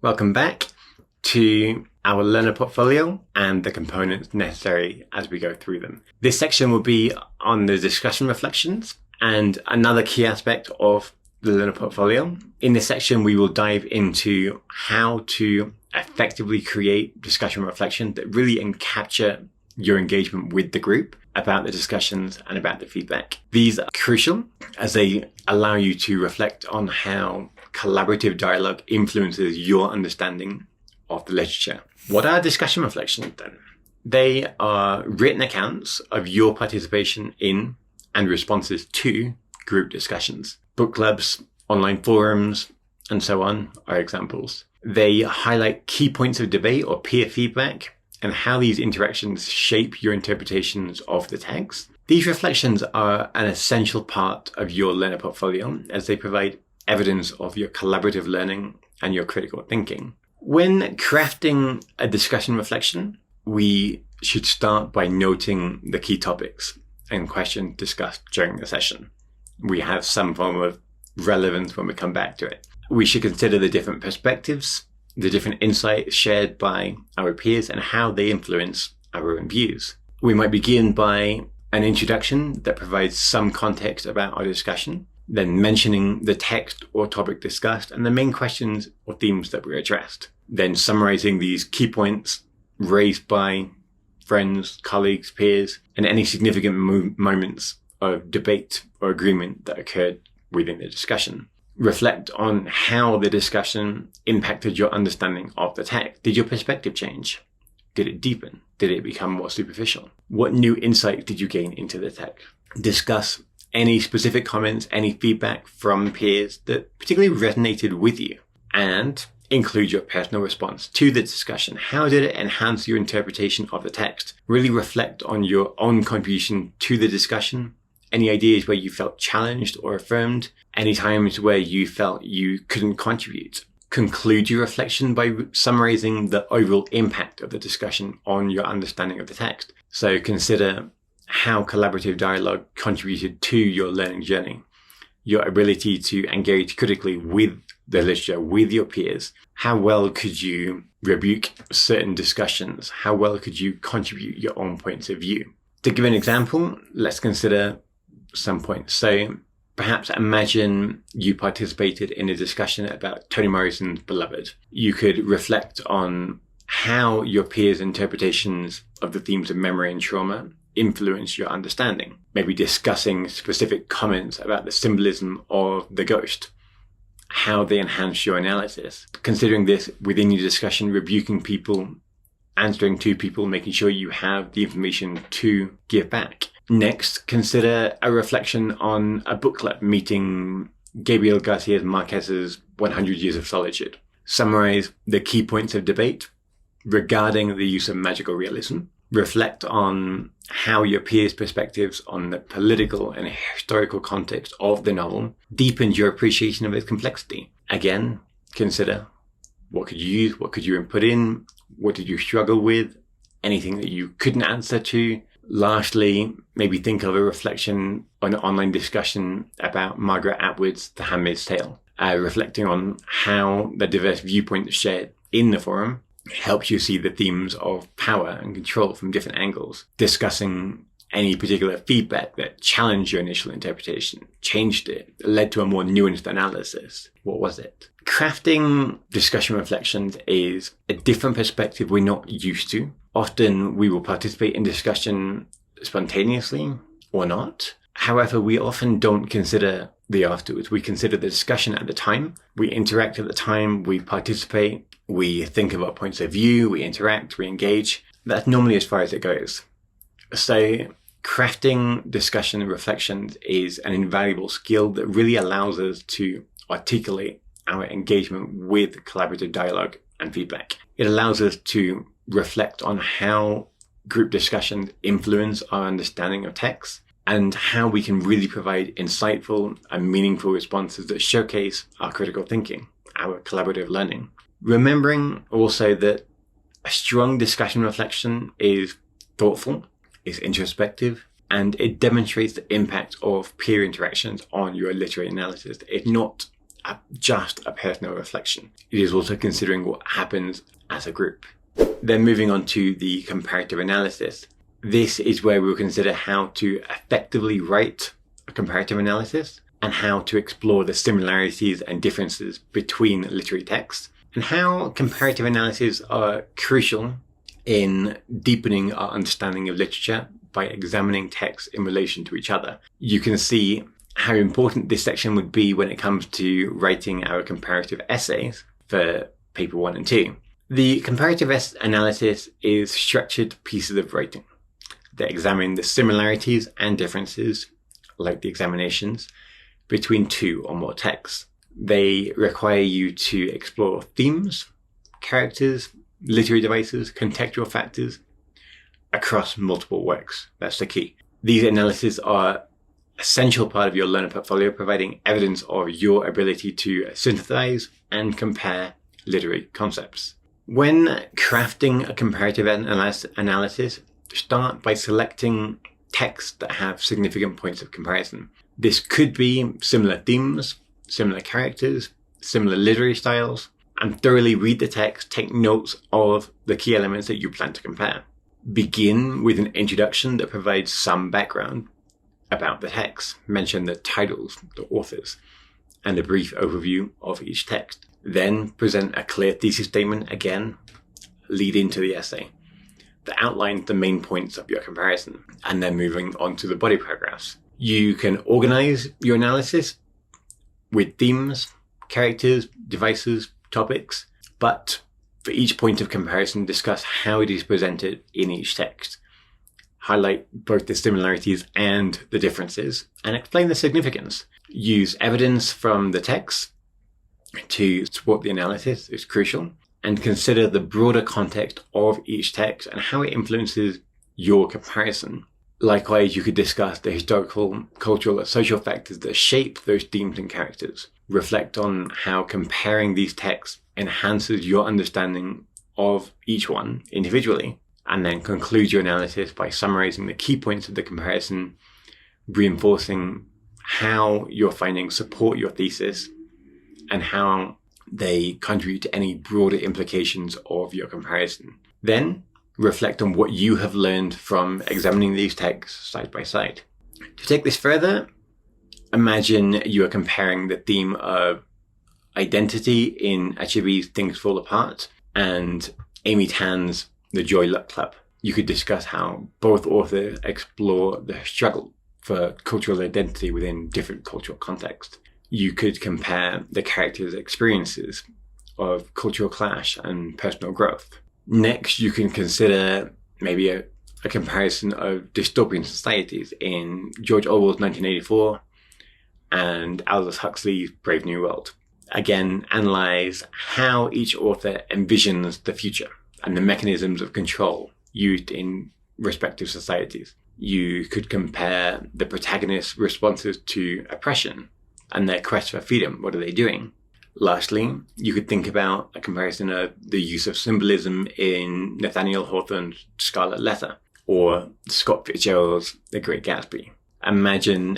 Welcome back to our learner portfolio and the components necessary as we go through them. This section will be on the discussion reflections and another key aspect of the learner portfolio. In this section, we will dive into how to effectively create discussion reflections that really capture your engagement with the group about the discussions and about the feedback. These are crucial as they allow you to reflect on how collaborative dialogue influences your understanding of the literature. What are discussion reflections then? They are written accounts of your participation in and responses to group discussions. Book clubs, online forums, and so on are examples. They highlight key points of debate or peer feedback and how these interactions shape your interpretations of the text. These reflections are an essential part of your learner portfolio as they provide evidence of your collaborative learning and your critical thinking. When crafting a discussion reflection, we should start by noting the key topics and questions discussed during the session. We have some form of relevance when we come back to it. We should consider the different perspectives, the different insights shared by our peers and how they influence our own views. We might begin by an introduction that provides some context about our discussion, then mentioning the text or topic discussed and the main questions or themes that were addressed. Then summarizing these key points raised by friends, colleagues, peers, and any significant moments of debate or agreement that occurred within the discussion. Reflect on how the discussion impacted your understanding of the text. Did your perspective change? Did it deepen? Did it become more superficial? What new insight did you gain into the text? Discuss any specific comments, any feedback from peers that particularly resonated with you, and include your personal response to the discussion. How did it enhance your interpretation of the text? Really reflect on your own contribution to the discussion. Any ideas where you felt challenged or affirmed? Any times where you felt you couldn't contribute? Conclude your reflection by summarizing the overall impact of the discussion on your understanding of the text. So consider how collaborative dialogue contributed to your learning journey, your ability to engage critically with the literature, with your peers. How well could you rebuke certain discussions? How well could you contribute your own points of view? To give an example, let's consider some points. So perhaps imagine you participated in a discussion about Toni Morrison's Beloved. You could reflect on how your peers' interpretations of the themes of memory and trauma influence your understanding. Maybe discussing specific comments about the symbolism of the ghost, how they enhance your analysis. Considering this within your discussion, rebuking people, answering to people, making sure you have the information to give back. Next, consider a reflection on a book club meeting Gabriel Garcia Marquez's 100 Years of Solitude. Summarize the key points of debate regarding the use of magical realism. Reflect on how your peers' perspectives on the political and historical context of the novel deepened your appreciation of its complexity. Again, consider what could you use, what could you input in, what did you struggle with, anything that you couldn't answer to. Lastly, maybe think of a reflection on an online discussion about Margaret Atwood's The Handmaid's Tale, reflecting on how the diverse viewpoints shared in the forum helps you see the themes of power and control from different angles, discussing any particular feedback that challenged your initial interpretation, changed it, led to a more nuanced analysis. What was it? Crafting discussion reflections is a different perspective we're not used to. Often we will participate in discussion spontaneously or not. However, we often don't consider the afterwards. We consider the discussion at the time. We interact at the time. We participate. We think about points of view. We interact. We engage. That's normally as far as it goes. So crafting discussion reflections is an invaluable skill that really allows us to articulate our engagement with collaborative dialogue and feedback. It allows us to reflect on how group discussions influence our understanding of text and how we can really provide insightful and meaningful responses that showcase our critical thinking, our collaborative learning. Remembering also that a strong discussion reflection is thoughtful, is introspective, and it demonstrates the impact of peer interactions on your literary analysis. It's not just a personal reflection. It is also considering what happens as a group. Then moving on to the comparative analysis. This is where we'll consider how to effectively write a comparative analysis and how to explore the similarities and differences between literary texts, and how comparative analyses are crucial in deepening our understanding of literature by examining texts in relation to each other. You can see how important this section would be when it comes to writing our comparative essays for paper 1 and 2. The comparative analysis is structured pieces of writing that examine the similarities and differences, like the examinations, between 2 or more texts. They require you to explore themes, characters, literary devices, contextual factors across multiple works. That's the key. These analyses are an essential part of your learner portfolio, providing evidence of your ability to synthesize and compare literary concepts. When crafting a comparative analysis, start by selecting texts that have significant points of comparison. This could be similar themes, similar characters, similar literary styles, and thoroughly read the text, take notes of the key elements that you plan to compare. Begin with an introduction that provides some background about the text. Mention the titles, the authors, and a brief overview of each text. Then present a clear thesis statement, again, lead into the essay that outlines the main points of your comparison, and then moving on to the body paragraphs. You can organize your analysis with themes, characters, devices, topics, but for each point of comparison, discuss how it is presented in each text. Highlight both the similarities and the differences, and explain the significance. Use evidence from the text to support the analysis is crucial, and consider the broader context of each text and how it influences your comparison. Likewise, you could discuss the historical, cultural, and social factors that shape those themes and characters. Reflect on how comparing these texts enhances your understanding of each one individually, and then conclude your analysis by summarizing the key points of the comparison, reinforcing how your findings support your thesis and how they contribute to any broader implications of your comparison. Then, reflect on what you have learned from examining these texts side by side. To take this further, imagine you are comparing the theme of identity in Achebe's Things Fall Apart and Amy Tan's The Joy Luck Club. You could discuss how both authors explore the struggle for cultural identity within different cultural contexts. You could compare the characters' experiences of cultural clash and personal growth. Next, you can consider maybe a comparison of dystopian societies in George Orwell's 1984 and Aldous Huxley's Brave New World. Again, analyze how each author envisions the future and the mechanisms of control used in respective societies. You could compare the protagonists' responses to oppression and their quest for freedom. What are they doing? Lastly, you could think about a comparison of the use of symbolism in Nathaniel Hawthorne's Scarlet Letter or Scott Fitzgerald's The Great Gatsby.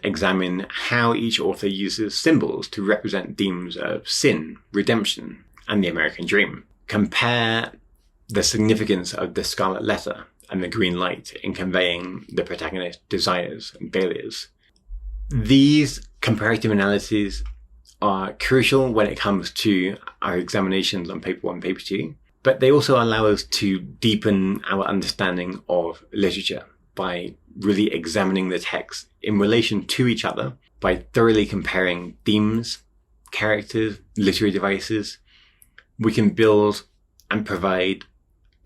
Examine how each author uses symbols to represent themes of sin, redemption, and the American dream. Compare the significance of the Scarlet Letter and the green light in conveying the protagonist's desires and failures. These comparative analyses are crucial when it comes to our examinations on paper 1, paper 2, but they also allow us to deepen our understanding of literature by really examining the text in relation to each other, by thoroughly comparing themes, characters, literary devices. We can build and provide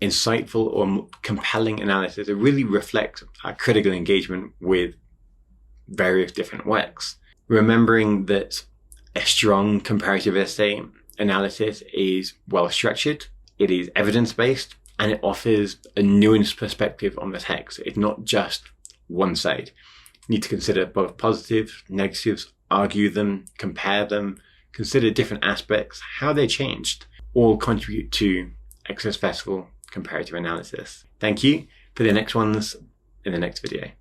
insightful or compelling analysis that really reflects our critical engagement with various different works. Remembering that a strong comparative essay analysis is well structured, it is evidence-based, and it offers a nuanced perspective on the text. It's not just one side. You need to consider both positives, negatives, argue them, compare them, consider different aspects, how they changed, all contribute to a successful comparative analysis. Thank you. For the next ones in the next video.